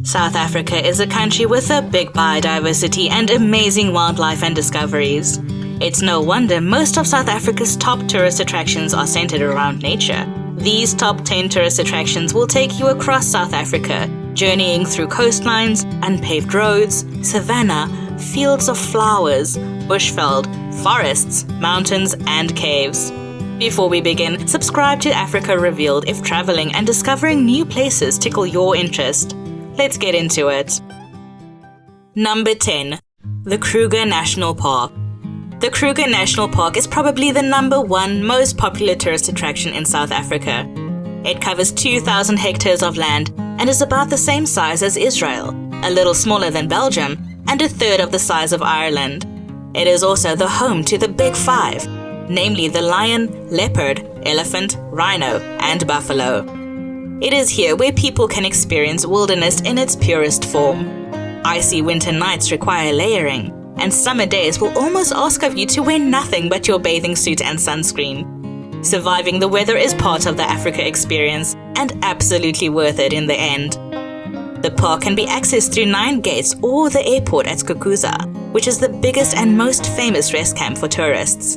South Africa is a country with a big biodiversity and amazing wildlife and discoveries. It's no wonder most of South Africa's top tourist attractions are centered around nature. These top 10 tourist attractions will take you across South Africa, journeying through coastlines, unpaved roads, savannah, fields of flowers, bushveld, forests, mountains, and caves. Before we begin, subscribe to Africa Revealed if traveling and discovering new places tickle your interest. Let's get into it. Number 10. The Kruger National Park. The Kruger National Park is probably the number one most popular tourist attraction in South Africa. It covers 2,000 hectares of land and is about the same size as Israel, a little smaller than Belgium, and a third of the size of Ireland. It is also the home to the Big Five, namely the lion, leopard, elephant, rhino, and buffalo. It is here where people can experience wilderness in its purest form. Icy winter nights require layering, and summer days will almost ask of you to wear nothing but your bathing suit and sunscreen. Surviving the weather is part of the Africa experience and absolutely worth it in the end. The park can be accessed through 9 gates or the airport at Skukuza, which is the biggest and most famous rest camp for tourists.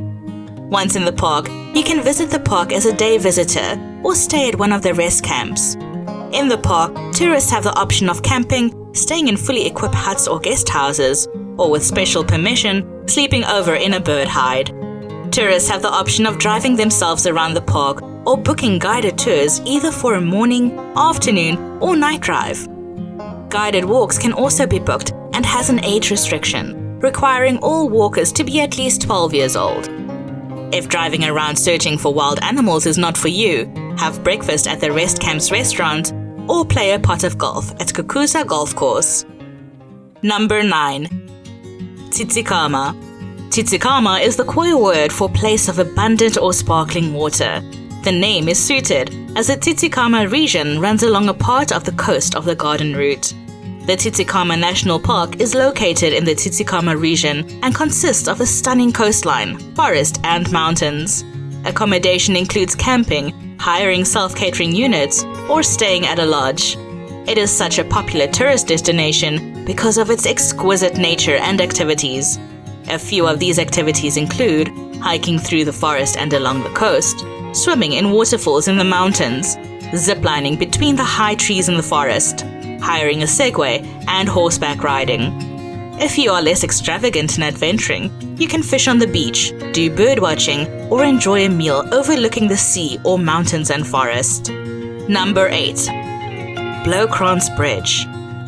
Once in the park, you can visit the park as a day visitor or stay at one of the rest camps. In the park, tourists have the option of camping, staying in fully equipped huts or guest houses, or with special permission, sleeping over in a bird hide. Tourists have the option of driving themselves around the park or booking guided tours either for a morning, afternoon, or night drive. Guided walks can also be booked and has an age restriction, requiring all walkers to be at least 12 years old. If driving around searching for wild animals is not for you, have breakfast at the Rest Camp's restaurant or play a pot of golf at Skukuza Golf Course. Number 9. Tsitsikamma. Tsitsikamma is the Khoi word for place of abundant or sparkling water. The name is suited as the Tsitsikamma region runs along a part of the coast of the Garden Route. The Tsitsikamma National Park is located in the Tsitsikamma region and consists of a stunning coastline, forest, and mountains. Accommodation includes camping, hiring self-catering units, or staying at a lodge. It is such a popular tourist destination because of its exquisite nature and activities. A few of these activities include hiking through the forest and along the coast, swimming in waterfalls in the mountains, ziplining between the high trees in the forest, hiring a Segway, and horseback riding. If you are less extravagant in adventuring, you can fish on the beach, do bird watching, or enjoy a meal overlooking the sea or mountains and forest. Number 8. Blowkrans Bridge.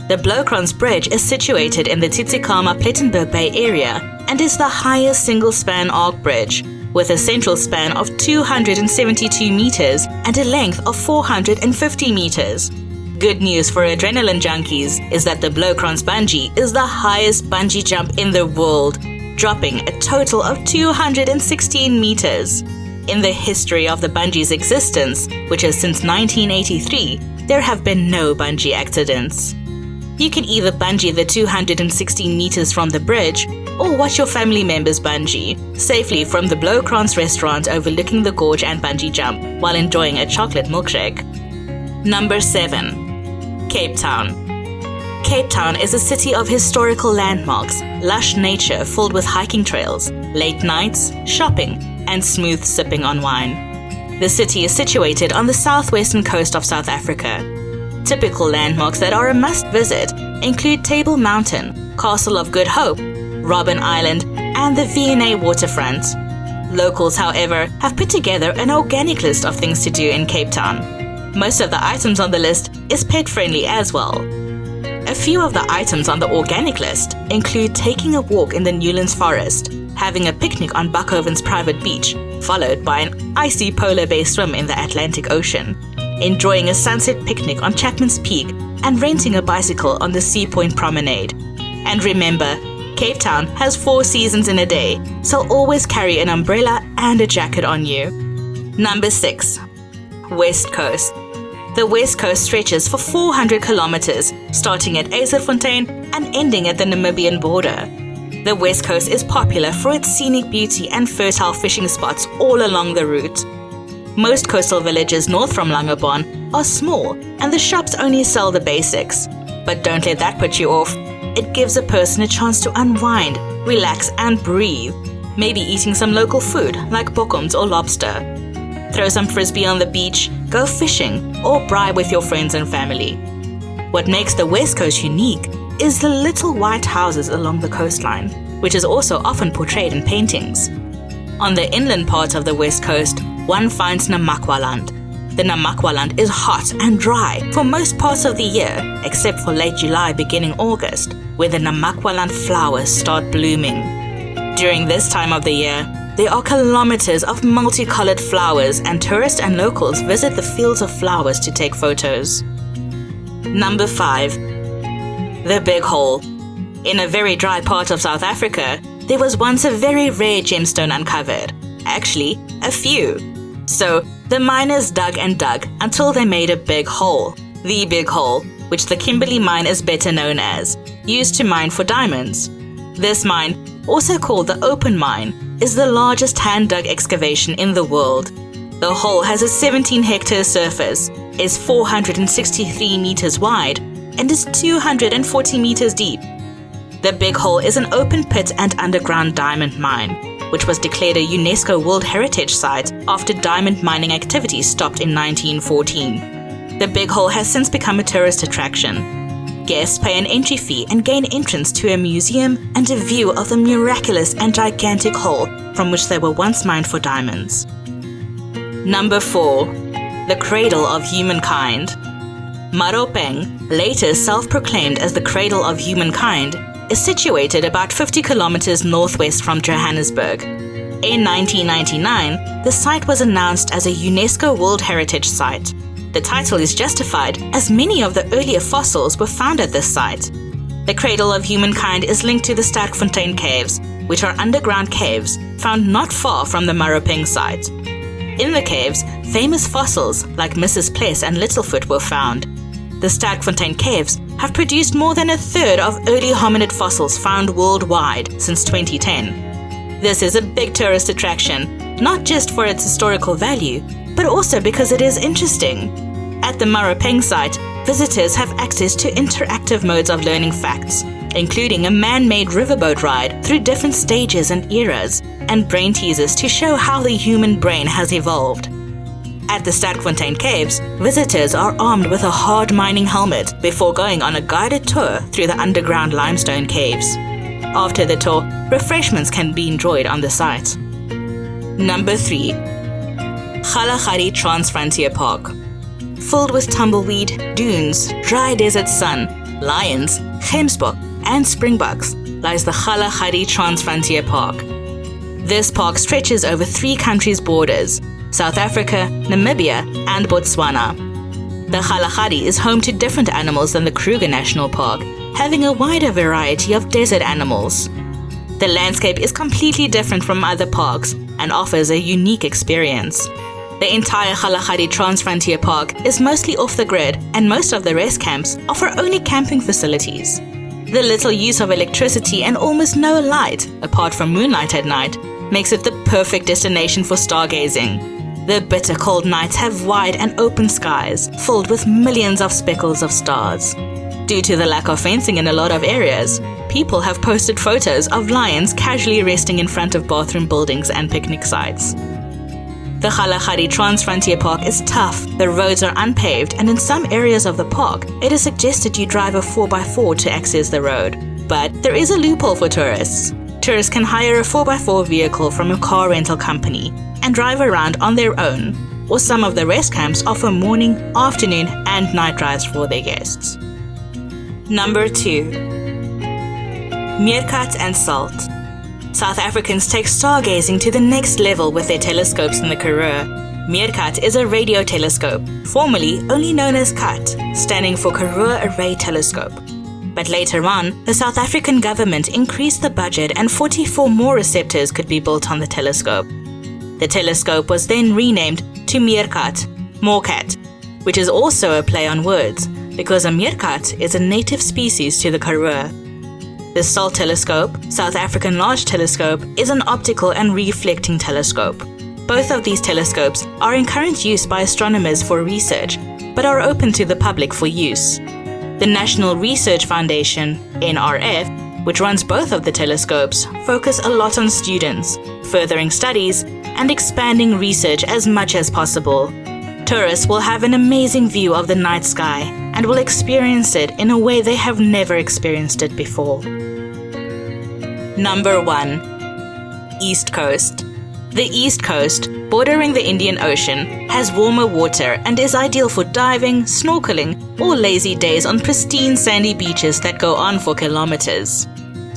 The Blowkrans Bridge is situated in the Tsitsikamma-Plettenberg Bay area and is the highest single-span arc bridge, with a central span of 272 meters and a length of 450 meters. Good news for adrenaline junkies is that the Blowkrans Bungee is the highest bungee jump in the world, dropping a total of 216 meters. In the history of the bungee's existence, which is since 1983, there have been no bungee accidents. You can either bungee the 216 meters from the bridge or watch your family members bungee safely from the Blowkrans restaurant overlooking the gorge and bungee jump while enjoying a chocolate milkshake. Number 7. Cape Town. Cape Town is a city of historical landmarks, lush nature filled with hiking trails, late nights, shopping, and smooth sipping on wine. The city is situated on the southwestern coast of South Africa. Typical landmarks that are a must-visit include Table Mountain, Castle of Good Hope, Robben Island, and the V&A waterfront. Locals, however, have put together an organic list of things to do in Cape Town. Most of the items on the list is pet-friendly as well. A few of the items on the organic list include taking a walk in the Newlands Forest, having a picnic on Buckhoven's private beach, followed by an icy polar bear swim in the Atlantic Ocean, enjoying a sunset picnic on Chapman's Peak, and renting a bicycle on the Sea Point Promenade. And remember, Cape Town has 4 seasons in a day, so always carry an umbrella and a jacket on you. Number 6. West Coast. The West Coast stretches for 400 kilometers, starting at Eiserfontein and ending at the Namibian border. The West Coast is popular for its scenic beauty and fertile fishing spots all along the route. Most coastal villages north from Langebaan are small and the shops only sell the basics. But don't let that put you off. It gives a person a chance to unwind, relax and breathe. Maybe eating some local food like bokkums or lobster. Throw some frisbee on the beach, go fishing, or braai with your friends and family. What makes the West Coast unique is the little white houses along the coastline, which is also often portrayed in paintings. On the inland part of the West Coast, one finds Namakwaland. The Namakwaland is hot and dry for most parts of the year, except for late July beginning August, where the Namakwaland flowers start blooming. During this time of the year, there are kilometers of multicolored flowers, and tourists and locals visit the fields of flowers to take photos. Number 5. The Big Hole. In a very dry part of South Africa, there was once a very rare gemstone uncovered. Actually, a few. So, the miners dug and dug until they made a big hole. The Big Hole, which the Kimberley mine is better known as, used to mine for diamonds. This mine, also called the Open Mine, is the largest hand-dug excavation in the world. The hole has a 17-hectare surface, is 463 meters wide, and is 240 meters deep. The Big Hole is an open pit and underground diamond mine, which was declared a UNESCO World Heritage Site after diamond mining activities stopped in 1914. The Big Hole has since become a tourist attraction. Guests pay an entry fee and gain entrance to a museum and a view of the miraculous and gigantic hole from which they were once mined for diamonds. Number 4. The Cradle of Humankind. Maropeng, later self-proclaimed as the Cradle of Humankind, is situated about 50 kilometers northwest from Johannesburg. In 1999, the site was announced as a UNESCO World Heritage Site. The title is justified as many of the earlier fossils were found at this site. The Cradle of Humankind is linked to the Sterkfontein Caves, which are underground caves found not far from the Maropeng site. In the caves, famous fossils like Mrs. Pless and Littlefoot were found. The Sterkfontein Caves have produced more than a third of early hominid fossils found worldwide since 2010. This is a big tourist attraction, not just for its historical value, but also because it is interesting. At the Maropeng site, visitors have access to interactive modes of learning facts, including a man-made riverboat ride through different stages and eras, and brain teasers to show how the human brain has evolved. At the Sterkfontein Caves, visitors are armed with a hard mining helmet before going on a guided tour through the underground limestone caves. After the tour, refreshments can be enjoyed on the site. Number 3. Kalahari Transfrontier Park. Filled with tumbleweed, dunes, dry desert sun, lions, gemsbok, and springboks lies the Kalahari Transfrontier Park. This park stretches over 3 countries' borders: South Africa, Namibia, and Botswana. The Kalahari is home to different animals than the Kruger National Park, having a wider variety of desert animals. The landscape is completely different from other parks and offers a unique experience. The entire Kalahari Transfrontier Park is mostly off the grid, and most of the rest camps offer only camping facilities. The little use of electricity and almost no light, apart from moonlight at night, makes it the perfect destination for stargazing. The bitter cold nights have wide and open skies, filled with millions of speckles of stars. Due to the lack of fencing in a lot of areas, people have posted photos of lions casually resting in front of bathroom buildings and picnic sites. The Kalahari Transfrontier Park is tough, the roads are unpaved, and in some areas of the park, it is suggested you drive a 4x4 to access the road. But there is a loophole for tourists. Tourists can hire a 4x4 vehicle from a car rental company and drive around on their own, or some of the rest camps offer morning, afternoon, and night drives for their guests. Number 2. Meerkat and Salt. South Africans take stargazing to the next level with their telescopes in the Karoo. Meerkat is a radio telescope, formerly only known as KAT, standing for Karoo Array Telescope. But later on, the South African government increased the budget and 44 more receptors could be built on the telescope. The telescope was then renamed to Meerkat, Moorkat, which is also a play on words, because a meerkat is a native species to the Karoo. The SALT telescope, South African Large Telescope, is an optical and reflecting telescope. Both of these telescopes are in current use by astronomers for research, but are open to the public for use. The National Research Foundation, NRF, which runs both of the telescopes, focus a lot on students, furthering studies, and expanding research as much as possible. Tourists will have an amazing view of the night sky and will experience it in a way they have never experienced it before. Number 1. East Coast. The East Coast, bordering the Indian Ocean, has warmer water and is ideal for diving, snorkeling, or lazy days on pristine sandy beaches that go on for kilometers.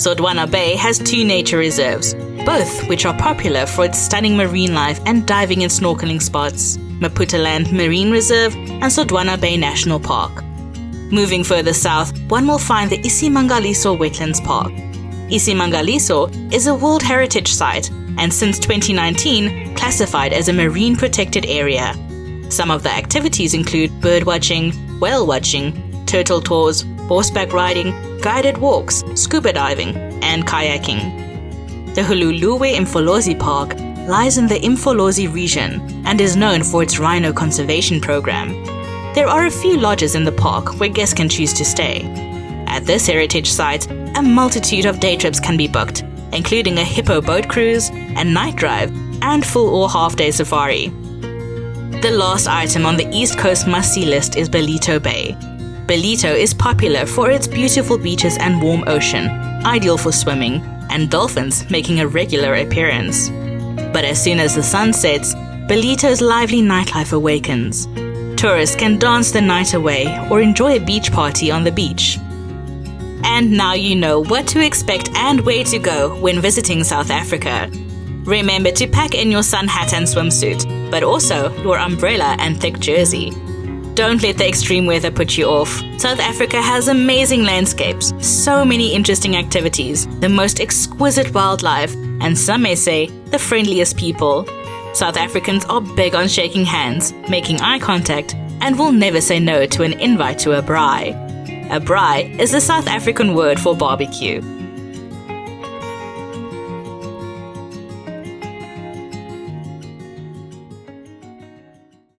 Sodwana Bay has 2 nature reserves, both which are popular for its stunning marine life and diving and snorkeling spots, Maputaland Marine Reserve and Sodwana Bay National Park. Moving further south, one will find the Isimangaliso Wetlands Park. Isimangaliso is a World Heritage Site and since 2019 classified as a marine protected area. Some of the activities include birdwatching, whale watching, turtle tours, horseback riding, guided walks, scuba diving, and kayaking. The Hululuwe Imfolozi Park lies in the Imfolozi region and is known for its rhino conservation program. There are a few lodges in the park where guests can choose to stay. At this heritage site, a multitude of day trips can be booked, including a hippo boat cruise, a night drive, and full or half-day safari. The last item on the East Coast must-see list is Ballito Bay. Ballito is popular for its beautiful beaches and warm ocean, ideal for swimming, and dolphins making a regular appearance. But as soon as the sun sets, Ballito's lively nightlife awakens. Tourists can dance the night away or enjoy a beach party on the beach. And now you know what to expect and where to go when visiting South Africa. Remember to pack in your sun hat and swimsuit, but also your umbrella and thick jersey. Don't let the extreme weather put you off. South Africa has amazing landscapes, so many interesting activities, the most exquisite wildlife, and some may say, the friendliest people. South Africans are big on shaking hands, making eye contact, and will never say no to an invite to a braai. A braai is the South African word for barbecue.